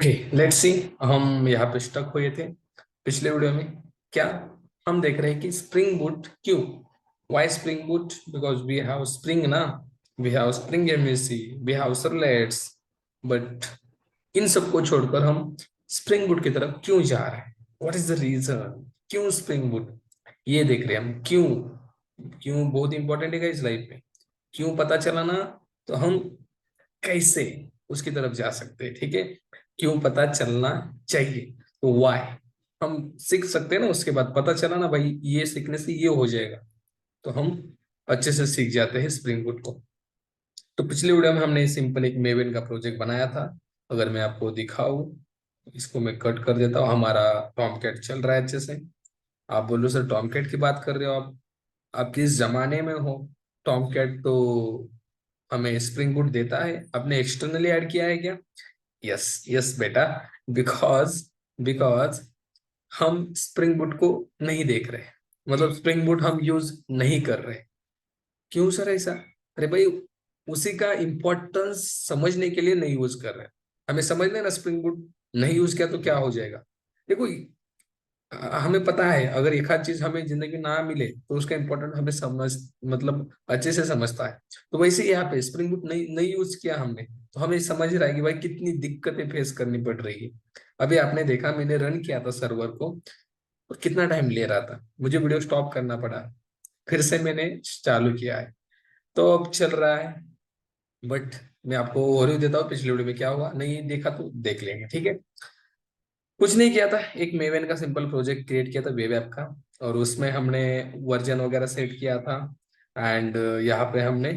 Let's see. हम यहाँ पे स्टक हुए थे पिछले वीडियो में। क्या हम देख रहे हैं कि स्प्रिंग बूट क्यों? Why spring Boot? Because we have Spring ना, we have Spring MVC, we have servlets. But इन सबको छोड़कर हम स्प्रिंग बूट की तरफ क्यों जा रहे हैं? What is the reason? क्यों स्प्रिंग बूट? ये देख रहे हैं हम। क्यों? क्यों बहुत इंपॉर्टेंट है इस लाइफ में। क्यों पता चला ना, तो हम कैसे उसकी तरफ जा सकते हैं। ठीक है, क्यों पता चलना चाहिए। तो वाई हम सीख सकते हैं ना, उसके बाद पता चला ना भाई ये सीखने से ये हो जाएगा, तो हम अच्छे से सीख जाते हैं स्प्रिंग बूट को। तो पिछले वीडियो में हमने सिंपल एक मेवेन का प्रोजेक्ट बनाया था। अगर मैं आपको दिखाऊं, इसको मैं कट कर देता हूँ। हमारा टॉमकैट चल रहा है अच्छे से। आप बोलो सर टॉमकैट की बात कर रहे हो आप किस जमाने में हो? टॉमकैट तो हमें स्प्रिंग बूट देता है, आपने एक्सटर्नली ऐड किया है क्या? यस यस बेटा। बिकॉज बिकॉज हम स्प्रिंग बूट को नहीं देख रहे, मतलब स्प्रिंग बूट हम यूज नहीं कर रहे। क्यों सर ऐसा? अरे भाई, उसी का इंपॉर्टेंस समझने के लिए नहीं यूज कर रहे। हमें समझना है ना, स्प्रिंग बूट नहीं यूज किया तो क्या हो जाएगा। देखो, हमें पता है अगर एक आध चीज हमें जिंदगी में ना मिले तो उसका इंपॉर्टेंट हमें समझ, मतलब अच्छे से समझता है। तो वैसे ही यहाँ पे स्प्रिंग बूट नहीं नहीं यूज किया हमने, तो हमें समझ रहा है कि भाई कितनी दिक्कतें फेस करनी पड़ रही है। अभी आपने देखा, मैंने रन किया था सर्वर को, और कितना टाइम ले रहा था, मुझे वीडियो स्टॉप करना पड़ा, फिर से मैंने चालू किया है, तो अब चल रहा है। बट मैं आपको ओवरव्यू देता हूँ पिछले वीडियो में क्या हुआ, नहीं देखा तो देख लेंगे, ठीक है। कुछ नहीं किया था, एक मेवेन का सिंपल प्रोजेक्ट क्रिएट किया था वेब ऐप का, और उसमें हमने वर्जन वगैरह सेट किया था। एंड यहाँ पे हमने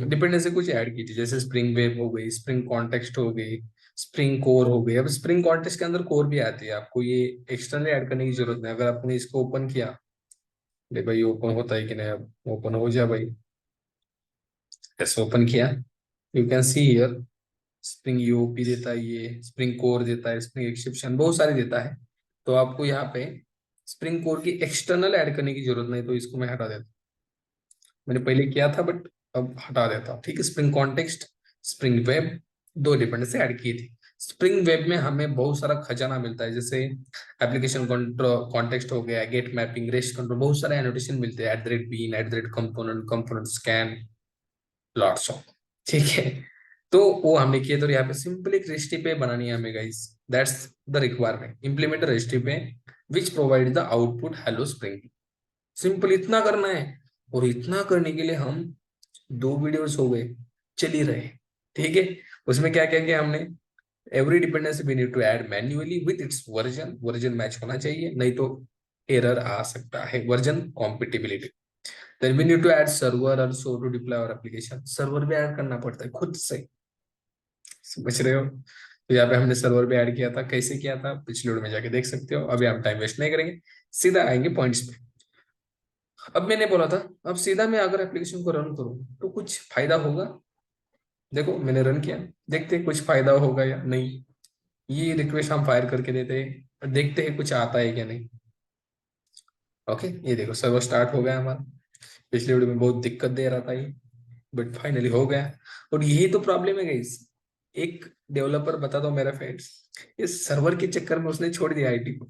डिपेंडेंसी कुछ ऐड की थी, जैसे स्प्रिंग वेब हो गई, स्प्रिंग कॉन्टेक्स्ट हो गई, स्प्रिंग कोर हो गई। अब स्प्रिंग कॉन्टेक्स्ट के अंदर कोर भी आती है, आपको ये एक्सटर्नली ऐड करने की जरूरत नहीं। अगर आपने इसको ओपन किया, अरे भाई ओपन होता है कि नहीं, अब ओपन हो जा भाई। ऐसे ओपन किया, you can see here Spring UOP देता है, ये स्प्रिंग कोर देता है, स्प्रिंग एक्सेप्शन बहुत सारे देता है। तो आपको यहाँ पे स्प्रिंग कोर की एक्सटर्नल ऐड करने की जरूरत नहीं, तो इसको मैं हटा देता हूँ। मैंने पहले किया था बट अब हटा देता हूँ, ठीक है। स्प्रिंग कॉन्टेक्स्ट, स्प्रिंग वेब, दो डिपेंडेंसी ऐड की थी। स्प्रिंग वेब में हमें बहुत सारा खजाना मिलता है, जैसे एप्लीकेशन कंट्रोल कॉन्टेक्स्ट हो गया, गेट मैपिंग, रेस्ट कंट्रोल, बहुत सारे एनोटेशन मिलते हैं, at the rate bean, at the rate component, component scan, lots of, ठीक है। तो वो हमने किए, तो यहाँ पे सिंपल एक रेस्टी पे बनानी है हमें guys. That's the requirement, implement resty पे which provide the output hello Spring. Simple इतना करना है। और इतना करने के लिए हम दो वीडियोस हो गए, चल ही रहे, ठीक है। उसमें क्या क्या किया हमने? Every dependency we need to add manually with its version, version match होना चाहिए, नहीं तो एरर आ सकता है, version compatibility. Then we need to add server also to deploy our application, server भी ऐड करना पड़ता है खुद से, समझ रहे हो। तो यहाँ पे हमने सर्वर भी ऐड किया था, कैसे किया था पिछले वीडियो में जाके देख सकते हो। अभी हम टाइम वेस्ट नहीं करेंगे, सीधा आएंगे पॉइंट्स पे। अब मैंने बोला था, अब सीधा मैं अगर एप्लीकेशन को रन करूँ तो कुछ फायदा होगा। देखो मैंने रन किया, देखते हैं कुछ फायदा होगा या नहीं। ये रिक्वेस्ट हम फायर करके देते हैं, देखते हैं कुछ आता है क्या नहीं। ओके, ये देखो सर्वर स्टार्ट हो गया हमारा। पिछले वीडियो में बहुत दिक्कत दे रहा था ये, बट फाइनली हो गया। और यही तो प्रॉब्लम है गाइस। एक डेवलपर बता दो मेरा फ्रेंड्स, इस सर्वर के चक्कर में उसने छोड़ दिया आईटी को।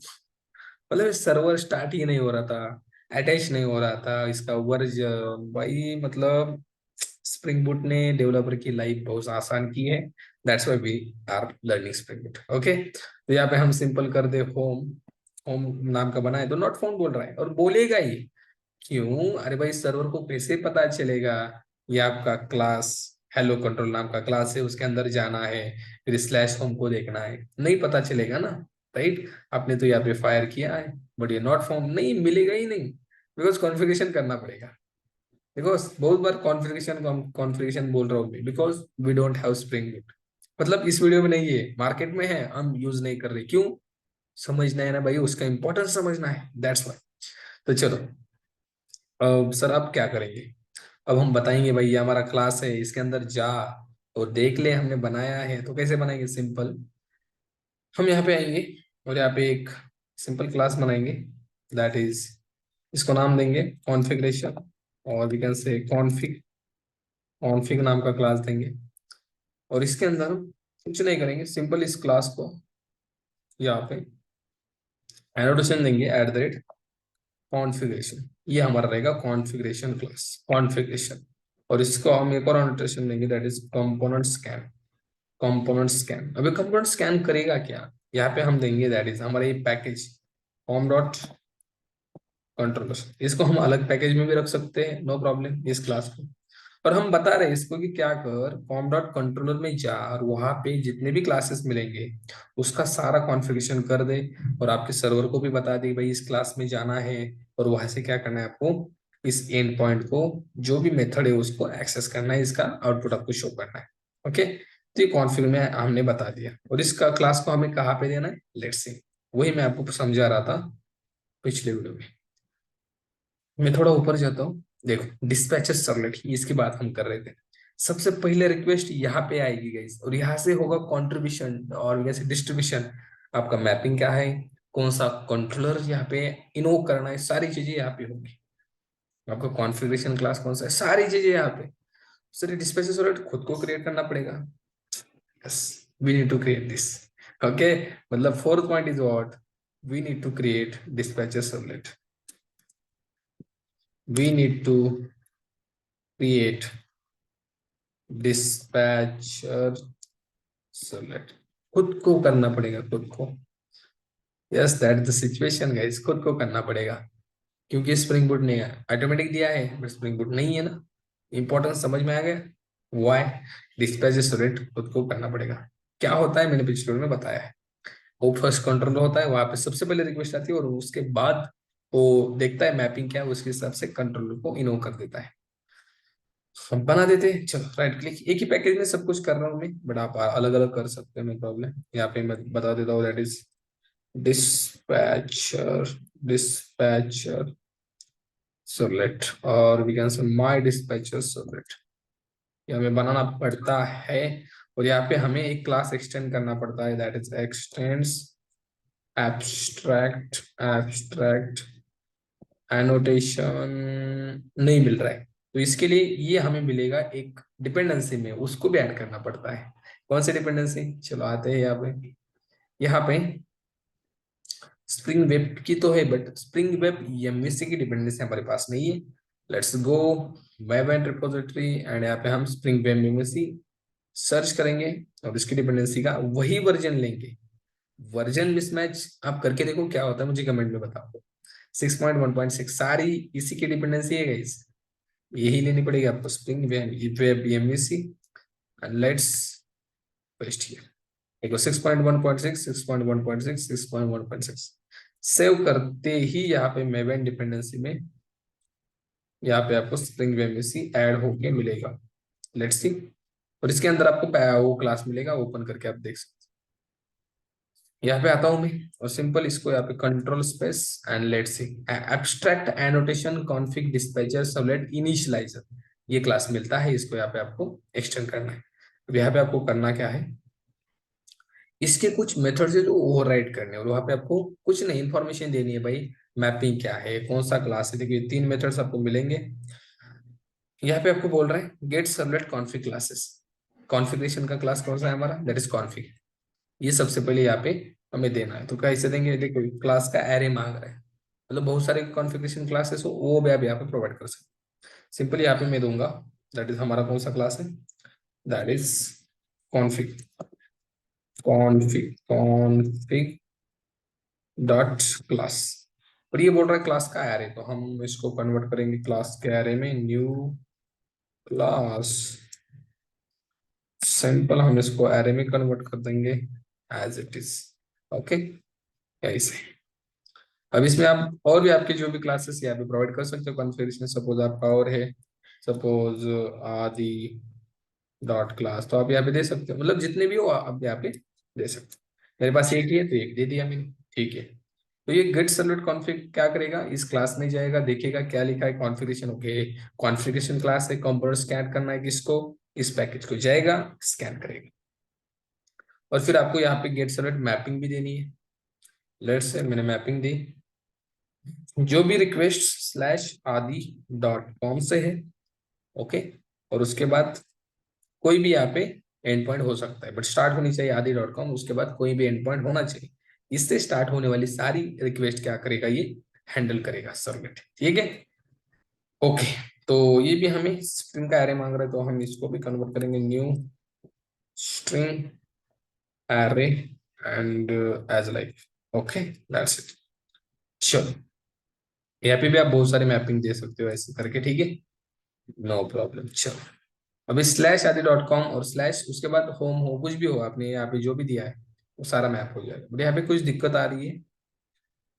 मतलब सर्वर स्टार्ट ही नहीं हो रहा था, अटैच नहीं हो रहा था इसका वर्जन भाई। मतलब स्प्रिंग बूट ने डेवलपर की लाइफ बहुत आसान की है। That's why we are learning spring boot. Okay, तो यहाँ पे हम सिंपल कर दे होम। होम नाम का बनाए तो नॉट फाउंड बोल रहा है, और बोलेगा ही क्यों? अरे भाई सर्वर को कैसे पता चलेगा? ये आपका क्लास हेलो कंट्रोल नाम का क्लास है, उसके अंदर जाना है, फिर स्लैश होम को देखना है, नहीं पता चलेगा ना, राइट। आपने तो यहाँ पे फायर किया है, बट ये नॉट फाउंड नहीं मिलेगा ही नहीं, बिकॉज कॉन्फ़िगरेशन करना पड़ेगा। बिकॉज बहुत बार कॉन्फ़िगरेशन कॉन्फ़िगरेशन बोल रहा हूँ, because we don't have spring boot. मतलब इस वीडियो में नहीं है, मार्केट में है, हम यूज नहीं कर रहे। क्यों? समझना है ना भाई, उसका इंपॉर्टेंस समझना है, दैट्स वाई। तो चलो, अब सर आप क्या करेंगे? अब हम बताएंगे भाई ये हमारा क्लास है, इसके अंदर जा और देख ले हमने बनाया है। तो कैसे बनाएंगे? सिंपल, हम यहाँ पे आएंगे और यहाँ पे एक सिंपल क्लास बनाएंगे। दैट इज, इसको नाम देंगे कॉन्फ़िगरेशन, और we can say config, config नाम का क्लास देंगे। और इसके अंदर कुछ नहीं करेंगे, सिंपल इस क्लास को यहाँ पे एनोटेशन देंगे @ कॉन्फ़िगरेशन, ये हमारा रहेगा कॉन्फ़िगरेशन क्लास, कॉन्फ़िगरेशन। और इसको हम एक और एनोटेशन देंगे, that is component scan. Component scan, अभी कंपोनेंट स्कैन करेगा क्या, यहाँ पे हम देंगे दैट इज हमारा ये पैकेज होम डॉट कंट्रोलर। इसको हम अलग पैकेज में भी रख सकते हैं, नो प्रॉब्लम, इस क्लास को। और हम बता रहे हैं इसको कि क्या कर, फॉर्म डॉट कंट्रोलर में जा और वहां पे जितने भी क्लासेस मिलेंगे उसका सारा कॉन्फ़िगरेशन कर दे, और आपके सर्वर को भी बता दे भाई इस क्लास में जाना है, और वहां से क्या करना है आपको, इस एंड पॉइंट को जो भी मेथड है उसको एक्सेस करना है, इसका आउटपुट आपको शो करना है। ओके, तो ये कॉन्फ़िग में हमने बता दिया, और इसका क्लास को हमें कहाँ पे देना है, लेट्स सी, वही मैं आपको समझा रहा था पिछले वीडियो में। मैं थोड़ा ऊपर जाता हूँ, देखो डिस्पैचर सर्वलेट, इसकी बात हम कर रहे थे। सबसे पहले रिक्वेस्ट यहाँ पे आएगी गाइस, और यहाँ से होगा कंट्रीब्यूशन और वैसे डिस्ट्रीब्यूशन, आपका मैपिंग क्या है, कौन सा कंट्रोलर यहाँ पे इनवोक करना है, सारी चीजें यहाँ पे होगी। आपका कॉन्फ़िगरेशन क्लास कौन सा है, सारी चीजें यहाँ पे। सर डिस्पैचर सर्वलेट खुद को क्रिएट करना पड़ेगा, yes, we need to create this. Okay, मतलब fourth point is what, we need to create dispatcher servlet, we need to create dispatcher select, खुद को करना पड़ेगा, खुद को। Yes, that the situation guys, खुद को करना पड़ेगा, क्योंकि स्प्रिंग बूट नहीं है, ऑटोमेटिक दिया है बट स्प्रिंग बूट नहीं है ना। इंपॉर्टेंस समझ में आ गया, व्हाई डिस्पैचर सेलेक्ट खुद को करना पड़ेगा। क्या होता है मैंने पिछले वीडियो में बताया है, वो फर्स्ट कंट्रोल होता है, वहां पे सबसे पहले रिक्वेस्ट आती है, और उसके बाद वो देखता है मैपिंग क्या है, उसके हिसाब से कंट्रोलर को इनवोक कर देता है। हम बना देते हैं, चलो राइट क्लिक, एक ही पैकेज में सब कुछ कर रहा हूँ मैं, बट आप अलग अलग कर सकते हैं, मैं प्रॉब्लम यहाँ पे मैं बता देता हूँ, that is dispatcher, dispatcher servlet, और we can say my dispatcher servlet, ये हमें बनाना पड़ता है। और यहाँ पे हमें एक क्लास एक्सटेंड करना पड़ता है, that is x tends abstract, abstract annotation नहीं मिल रहा है, तो इसके लिए ये हमें मिलेगा एक डिपेंडेंसी में, उसको भी ऐड करना पड़ता है। कौन सी डिपेंडेंसी, चलो आते हैं यहाँ पे। यहाँ पे स्प्रिंग वेब की तो है, बट स्प्रिंग वेब एमवीसी की डिपेंडेंसी हमारे पास नहीं है। Let's go web and repository, and यहाँ पे हम स्प्रिंग वेब एमवीसी सर्च करेंगे, और इसकी डिपेंडेंसी का वही वर्जन लेंगे। वर्जन मिसमैच आप करके देखो क्या होता है, मुझे कमेंट में बताओ। 6.1.6 सारी इसी की डिपेंडेंसी है गाइस, यही लेनी पड़ेगी आपको, spring web MVC, and let's paste here. देखो 6.1.6, 6.1.6, 6.1.6 सेव करते ही यहाँ पे मेवन डिपेंडेंसी में यहाँ पे आपको स्प्रिंग वेब एमवीसी ऐड होके मिलेगा। लेट्स सी, और इसके अंदर आपको वो क्लास मिलेगा, ओपन करके आप देख सकते हैं। यहाँ पे आता हूँ मैं, और सिंपल इसको यहाँ पे control space and let's C abstract annotation config dispatcher servlet initialiser, ये क्लास मिलता है, इसको यहाँ पे आपको एक्सटेंड करना है। अब यहाँ पे आपको करना क्या है, इसके कुछ मेथड्स है जो ओवरराइड करने हैं, और वहां पे आपको कुछ नहीं इन्फॉर्मेशन देनी है भाई, मैपिंग क्या है, कौन सा क्लास है। देखिए 3 मेथड्स आपको मिलेंगे। यहाँ पे आपको बोल रहे हैं gate servlet config classes, configuration का क्लास कौन सा है हमारा, दैट इज कॉन्फिग। ये सबसे पहले यहाँ पे हमें देना है, तो कैसे देंगे, देखो क्लास का एरे मांग रहा है, मतलब बहुत सारे कॉन्फ़िगरेशन क्लासेस हो वो भी आप यहाँ पे प्रोवाइड कर सकते हैं। सिंपली यहाँ पे मैं दूंगा, दैट इज हमारा कौन सा क्लास है, that is config, config, config dot class. और ये बोल रहा है क्लास का एरे, तो हम इसको कन्वर्ट करेंगे क्लास के एरे में, न्यू क्लास, सिंपल हम इसको एरे में कन्वर्ट कर देंगे एज इट इज। ओके, ऐसे। अब इसमें आप और भी आपके जो भी क्लासेस यहाँ पे प्रोवाइड कर सकते हो कॉन्फ़िगरेशन, सपोज आपका और है, सपोज आदि डॉट क्लास, तो आप यहाँ पे दे सकते हो, मतलब जितने भी हो आप यहाँ पे दे सकते हो। मेरे पास एक ही है तो एक दे दिया मैंने, ठीक है। तो ये गेट सर्वलेट कॉन्फ़िग क्या करेगा, इस क्लास में जाएगा, देखेगा क्या लिखा है कॉन्फ़िगरेशन, ओके कॉन्फ़िगरेशन क्लास है, कंपोनेंट स्कैन करना है किसको, इस पैकेज को, जाएगा स्कैन करेगा। और फिर आपको यहाँ पे गेट सर्वलेट मैपिंग भी देनी है। लेट्स से मैंने मैपिंग दी, जो भी रिक्वेस्ट स्लैश आदि डॉट कॉम से है, ओके। और उसके बाद कोई भी यहाँ पे एंड पॉइंट हो सकता है, बट स्टार्ट होनी चाहिए आदि डॉट कॉम, उसके बाद कोई भी एंड पॉइंट होना चाहिए। इससे स्टार्ट होने वाली सारी रिक्वेस्ट क्या करेगा, ये हैंडल करेगा सर्वलेट। ठीक है, ओके। तो ये भी हमें स्ट्रिंग का एरे मांग रहा है, तो हम इसको भी कन्वर्ट करेंगे new string array and as like, okay that's it. चलो, यहाँ पे भी आप बहुत सारी मैपिंग दे सकते हो ऐसे करके, ठीक है, नो प्रॉब्लम। चलो, अभी स्लैश आदि डॉट कॉम और स्लैश उसके बाद होम हो, कुछ भी हो आपने यहाँ पे जो भी दिया है वो सारा मैप हो जाएगा। बट यहाँ पे कुछ दिक्कत आ रही है।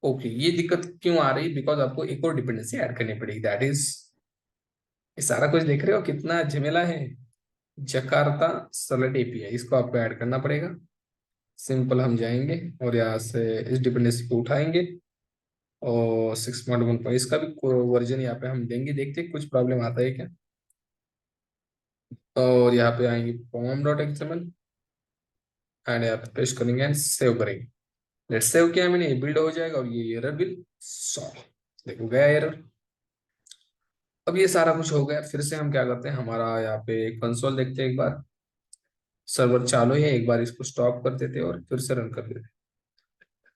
ओके, ये दिक्कत क्यों आ रही है, बिकॉज आपको एक और डिपेंडेंसी ऐड करनी पड़ेगी, दैट इज, ये सारा कुछ देख रहे हो कितना झमेला है। जकार्ता सर्वलेट एपीआई, इसको आपको ऐड करना पड़ेगा। सिंपल, हम जाएंगे और यहाँ से इस डिपेंडेंसी को उठाएंगे और 6.1 पर इसका भी वर्जन यहाँ पे हम देंगे, देखते हैं कुछ प्रॉब्लम आता है क्या। और यहाँ पे आएंगे पॉम डॉट एक्सएमएल एंड यहाँ पे पेस्ट करेंगे एंड सेव करेंगे। लेट्स सेव किया मैंने, ये बिल्ड हो जाएगा और ये एरर बिल सॉल्व। देखो गया एरर। अब ये सारा कुछ हो गया, फिर से हम क्या करते हैं, हमारा यहाँ पे कंसोल देखते हैं एक बार। सर्वर चालू है, एक बार इसको स्टॉप कर देते हैं और फिर से रन कर देते हैं।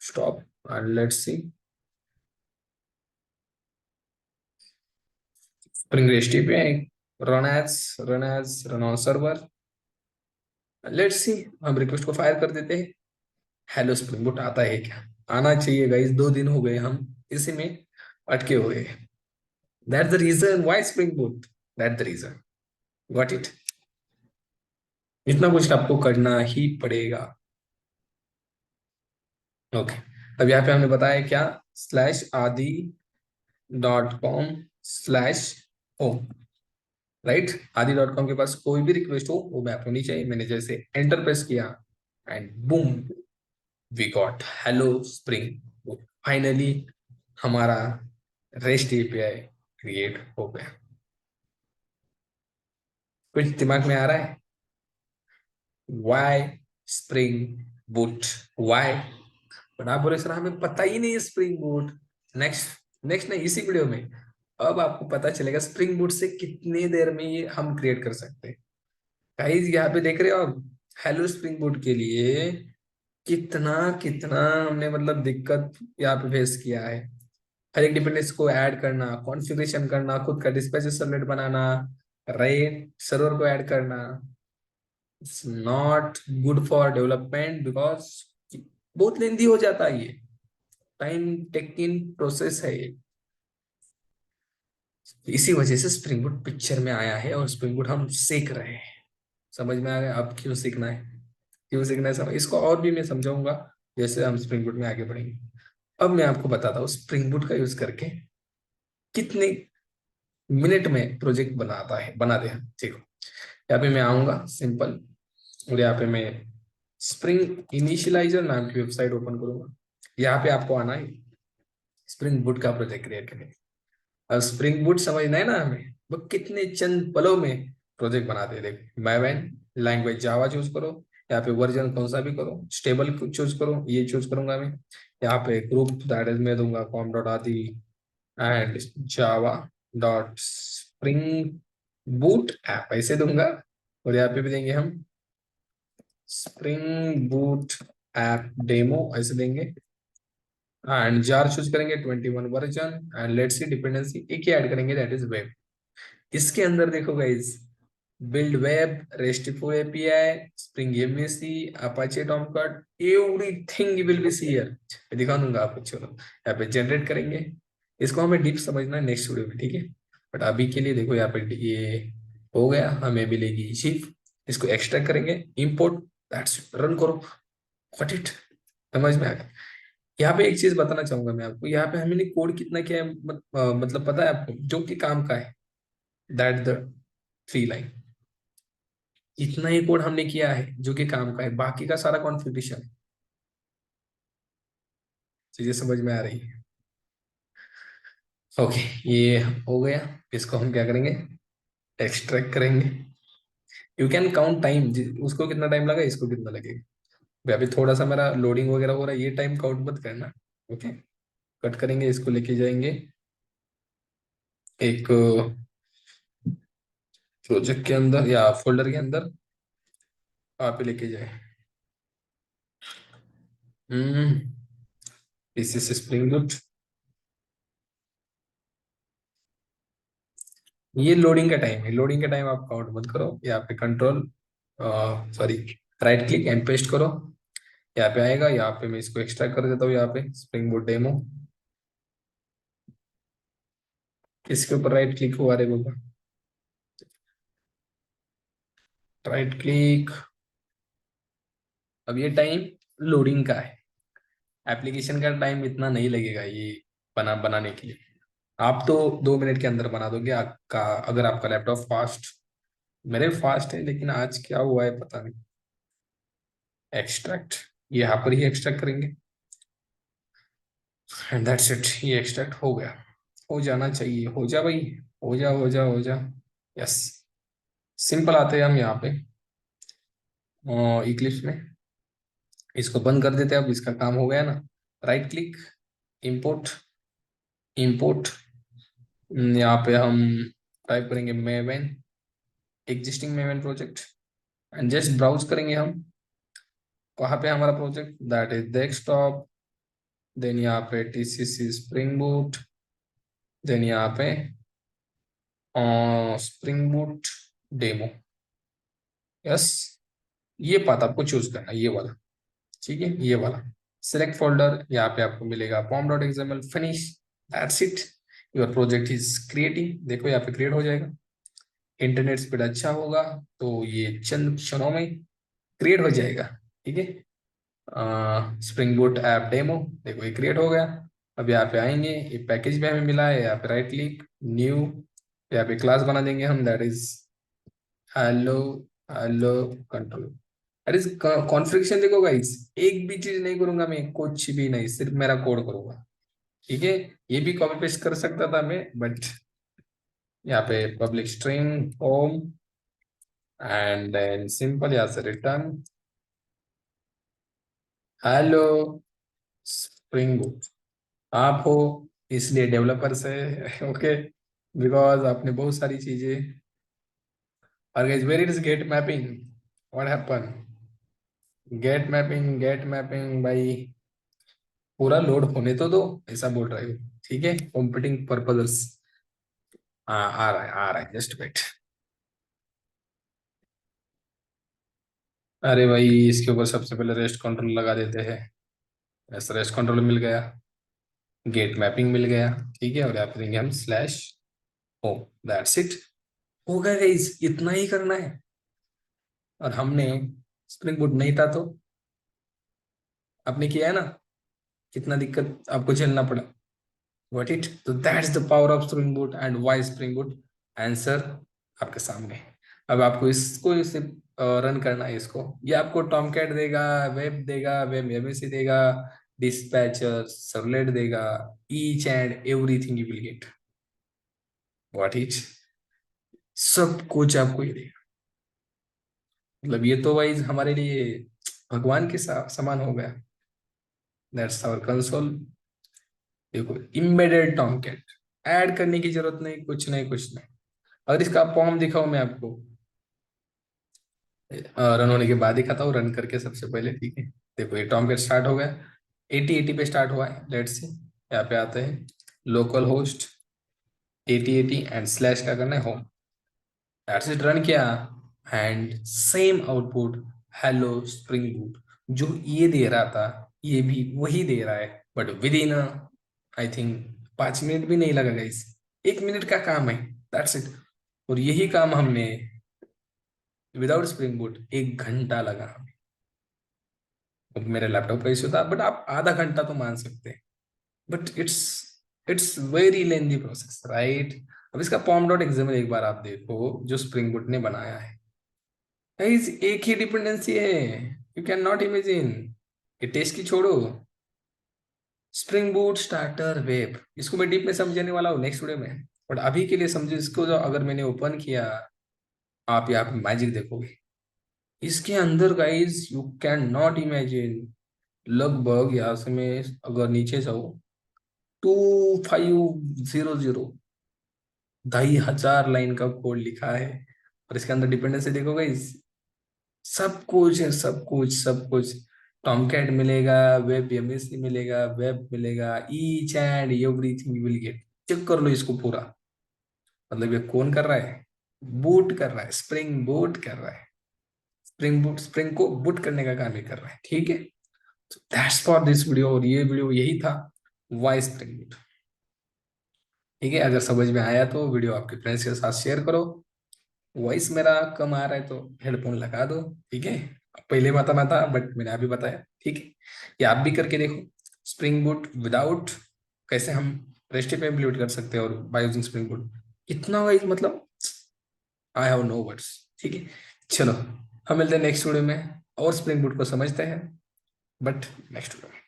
Stop and let's C spring rest API run on server. Let's see, हम रिक्वेस्ट को फायर कर देते हैं। हेलो स्प्रिंग बूट आता है क्या, आना चाहिए गाइस, 2 दिन हो गए हम इसी में अटके हुए हैं। That's the reason why spring boot, that the reason, got it. इतना कुछ आपको करना ही पड़ेगा। ओके, अब यहाँ पे हमने बताया क्या, स्लैश आदि dot com slash home, right. आदि डॉट कॉम के पास कोई भी रिक्वेस्ट हो वो मैप होनी चाहिए। मैंने जैसे एंटर प्रेस किया and boom, we got hello spring. Finally हमारा रेस्ट एपीआई क्रिएट हो गया। कुछ दिमाग में आ रहा है, why spring boot, why. But आप बोले सर हमें पता ही नहीं है स्प्रिंग बूट। नेक्स्ट, नेक्स्ट नहीं, इसी वीडियो में अब आपको पता चलेगा स्प्रिंग बूट से कितनी देर में ये हम क्रिएट कर सकते हैं। गाइस यहाँ पे देख रहे हो आप, हेलो स्प्रिंग बूट के लिए कितना कितना हमने मतलब दिक्कत यहाँ पे फेस किया है। हर एक डिपेंडेंसी को ऐड करना, कॉन्फ़िगरेशन करना, खुद का डिस्पैचर सर्वलेट बनाना, राइट, सर्वर को ऐड करना। It's not good for development because बहुत लेंदी हो जाता है ये, टाइम टेकिंग प्रोसेस है ये। इसी वजह से स्प्रिंग बूट पिक्चर में आया है और स्प्रिंग बूट हम सीख रहे हैं। समझ में आ गया अब क्यों सीखना है, क्यों सीखना है समझ, इसको और भी मैं समझाऊंगा जैसे हम स्प्रिंग बूट में आगे बढ़ेंगे। अब मैं आपको बताता हूँ स्प्रिंग बूट का यूज करके कितने मिनट में प्रोजेक्ट बनाता है, बना दे हम। देखो, यहाँ पे मैं आऊंगा सिंपल, और यहाँ पे मैं स्प्रिंग इनिशियलाइजर नाम की वेबसाइट ओपन करूंगा। यहाँ पे आपको आना है स्प्रिंग बूट का प्रोजेक्ट क्रिएट करने। अब स्प्रिंग बूट समझना है ना हमें, वो कितने चंद पलों में प्रोजेक्ट बनाते हैं। देखो, मैवेन लैंग्वेज जावा चूज करो, यहाँ पे वर्जन कौन सा भी करो, स्टेबल चूज करो, ये चूज करूंगा मैं। यहाँ पे ग्रुप दैट इज मैं दूंगा कॉम डॉट आदि and Java dot spring boot app ऐसे दूंगा। और यहाँ पे भी देंगे हम स्प्रिंग बूट ऐप डेमो ऐसे देंगे एंड जार चूज करेंगे 21 version and let's see dependency एक ही ऐड करेंगे दैट इज वेब। इसके अंदर देखो guys, build web, restful API, spring MVC, Apache Tomcat, everything will be see here. मैं दिखा दूंगा आपको, चलो यहाँ पे जनरेट करेंगे। इसको हमें डीप समझना है नेक्स्ट वीडियो में, ठीक है। बट अभी के लिए देखो यहाँ पे ये हो गया, हमें मिलेगी शीफ। इसको एक्सट्रैक्ट करेंगे, इंपोर्ट, दैट्स रन करो, व्हाट इट, समझ में आ गया। यहाँ पे एक चीज बताना चाहूंगा मैं आपको, यहाँ पे हमने कोड कितना किया है मतलब पता है आपको, जो कि काम का है, दैट द 3 लाइन। इतना ही कोड हमने किया है जो कि काम का है, बाकी का सारा कॉन्फ़िगरेशन है। चीजें समझ में आ रही है। ओके, ये हो गया। इसको हम क्या करेंगे, एक्सट्रैक्ट करेंगे। यू कैन काउंट टाइम, उसको कितना टाइम लगा, इसको कितना लगेगा। भाई अभी थोड़ा सा मेरा लोडिंग वगैरह हो रहा है, ये टाइम काउंट मत करना। ओके, कट करेंगे, इसको लेके जाएंगे एक प्रोजेक्ट के अंदर या फोल्डर के अंदर। वहां पे लेके जाए। हम्म दिस इज स्प्रिंग बूट। ये लोडिंग का टाइम है, लोडिंग का टाइम आप काउंट मत करो। यहाँ पे control sorry right click and paste करो। यहाँ पे आएगा, यहाँ पे मैं इसको एक्सट्रैक्ट कर देता हूँ। यहाँ पे स्प्रिंग बूट डेमो, इसके ऊपर राइट क्लिक हुआ रहेगा, राइट क्लिक। अब ये टाइम लोडिंग का है, एप्लीकेशन का टाइम इतना नहीं लगेगा ये बनाने के लिए। आप तो 2 मिनट के अंदर बना दोगे आपका, अगर आपका लैपटॉप फास्ट। मेरे फास्ट है, लेकिन आज क्या हुआ है पता नहीं। एक्सट्रैक्ट, यहाँ पर ही एक्सट्रैक्ट करेंगे एंड दैट्स इट। ये एक्सट्रैक्ट हो गया, हो जाना चाहिए। हो जा भाई, हो जा हो जा हो जा। यस, सिंपल आते हैं हम यहाँ पे इक्लिप्स में। इसको बंद कर देते हैं, अब इसका काम हो गया ना। Right click, import, import. यहाँ पे हम टाइप करेंगे maven, existing maven project, and just browse करेंगे हम। वहां पे हमारा project that is desktop. Then यहाँ पे टीसीसी स्प्रिंग बूट, देन यहाँ पे स्प्रिंग बूट डेमो। यस, ये पाथ आपको चूज करना है, ये वाला। ठीक है, ये वाला सिलेक्ट फोल्डर। यहाँ पे आपको मिलेगा pom.xml finish. That's it, your project is creating. देखो यहाँ पे क्रिएट हो जाएगा। इंटरनेट स्पीड अच्छा होगा तो ये चंद क्षणों में क्रिएट हो जाएगा। ठीक है, स्प्रिंग बूट ऐप डेमो, देखो ये क्रिएट हो गया। अब यहाँ पे आएंगे, ये पैकेज भी हमें मिला है। यहाँ पे राइट क्लिक, न्यू, यहाँ पे क्लास बना देंगे हम, that is hello, hello control. अरे कॉन्फ़िगरेशन देखो गाइस, एक भी चीज नहीं करूंगा मैं, कुछ भी नहीं, सिर्फ मेरा कोड करूंगा। ठीक है, ये भी कॉपी पेस्ट कर सकता था मैं, बट यहाँ पे public string home and then simple यहाँ से रिटर्न हेलो स्प्रिंग बूट। आप हो इसलिए डेवलपर से ओके, बिकॉज आपने बहुत सारी चीजें। और guys where is get mapping, what happen. Get mapping भाई, पूरा लोड होने तो दो, ऐसा बोल रहे हो। ठीक है, कॉम्पिटिंग पर्पसेस। हाँ आ रहा है, आ रहा है, जस्ट वेट। अरे भाई इसके ऊपर सबसे पहले रेस्ट कंट्रोल लगा देते हैं। ऐसा रेस्ट कंट्रोल मिल गया, गेट मैपिंग मिल गया। ठीक है, और यहाँ पे देंगे हम स्लैश होम। दैट्स इट, हो गया गाइस, इतना ही करना है। और हमने स्प्रिंग बूट नहीं था तो आपने किया है ना, कितना दिक्कत आपको झेलना पड़ा। व्हाट इट, तो that's the power of spring boot and why spring boot. Answer आपके सामने है। अब आपको इसको इसे रन करना है इसको। ये आपको टॉमकैट देगा, वेब देगा, वेब एमएससी देगा, डिस्पैचर सर्वलेट देगा, each and everything you will gate. What it, सब कुछ आपको ये देगा। मतलब ये तो वाइज हमारे लिए भगवान के समान हो गया। That's our console. देखो इम्बेडेड टॉमकैट, ऐड करने की जरूरत नहीं, कुछ नहीं कुछ नहीं। अगर इसका फॉर्म दिखाऊं मैं आपको, रन होने के बाद दिखाता हूँ, रन करके सबसे पहले। ठीक है, देखो ये टॉमकैट स्टार्ट हो गया, 8080 पे स्टार्ट हुआ है। लेट्स सी, यहाँ पे आते हैं लोकल होस्ट 8080 एंड स्लैश का करना है होम। दैट्स इट, रन किया and same output hello spring boot. जो ये दे रहा था ये भी वही दे रहा है, but with in I think 5 minute भी नहीं लगा गाइस, 1 मिनट का काम है। That's it. और यही काम हमने विदाउट स्प्रिंग बूट 1 घंटा लगा हमें। अब मेरे लैपटॉप का इश्यू था, बट आप आधा घंटा तो मान सकते हैं। But it's very lengthy process, right. अब इसका पॉम डॉट एग्जाम्पल एक बार आप देखो जो स्प्रिंग बूट ने बनाया है। गाइस एक ही डिपेंडेंसी है, यू कैन नॉट इमेजिन। ये टेस्ट की छोड़ो, स्प्रिंग बूट स्टार्टर वेब, इसको मैं डीप में समझाने वाला हूँ नेक्स्ट वीडियो में। बट अभी के लिए समझो इसको, जो अगर मैंने ओपन किया, आप यहाँ पे मैजिक देखोगे इसके अंदर guys, you can not imagine. लगभग यहाँ से मैं अगर नीचे जाऊँ, 2500, 2500 लाइन का कोड लिखा है। और इसके अंदर डिपेंडेंसी देखो गाइस, सब कुछ है, सब कुछ, सब कुछ। टॉमकैट मिलेगा, वेब एमएससी मिलेगा, वेब मिलेगा, each and everything you will get. Check कर लो इसको पूरा। मतलब ये कौन कर रहा है? बूट कर रहा है, स्प्रिंग बूट कर रहा है। स्प्रिंग बूट स्प्रिंग को बूट करने का काम ही कर रहा है, ठीक है। दैट्स फॉर दिस वीडियो, और ये वीडियो यही था, वाई स्प्रिंग बूट। ठीक है, अगर समझ में आया तो वीडियो आपके फ्रेंड्स के साथ शेयर करो। वॉइस मेरा कम आ रहा है तो हेडफोन लगा दो, ठीक है। पहले बताना था बट मैंने अभी बताया, ठीक है। ये आप भी करके देखो, स्प्रिंग बूट विदाउट, कैसे हम रेस्ट पे इम्प्लीमेंट कर सकते हैं और बाय यूजिंग स्प्रिंग बूट। इतना वाइज मतलब आई हैव नो वर्ड्स, ठीक है। चलो, हम मिलते हैं नेक्स्ट वीडियो में और स्प्रिंग बूट को समझते हैं, बट नेक्स्ट वीडियो में।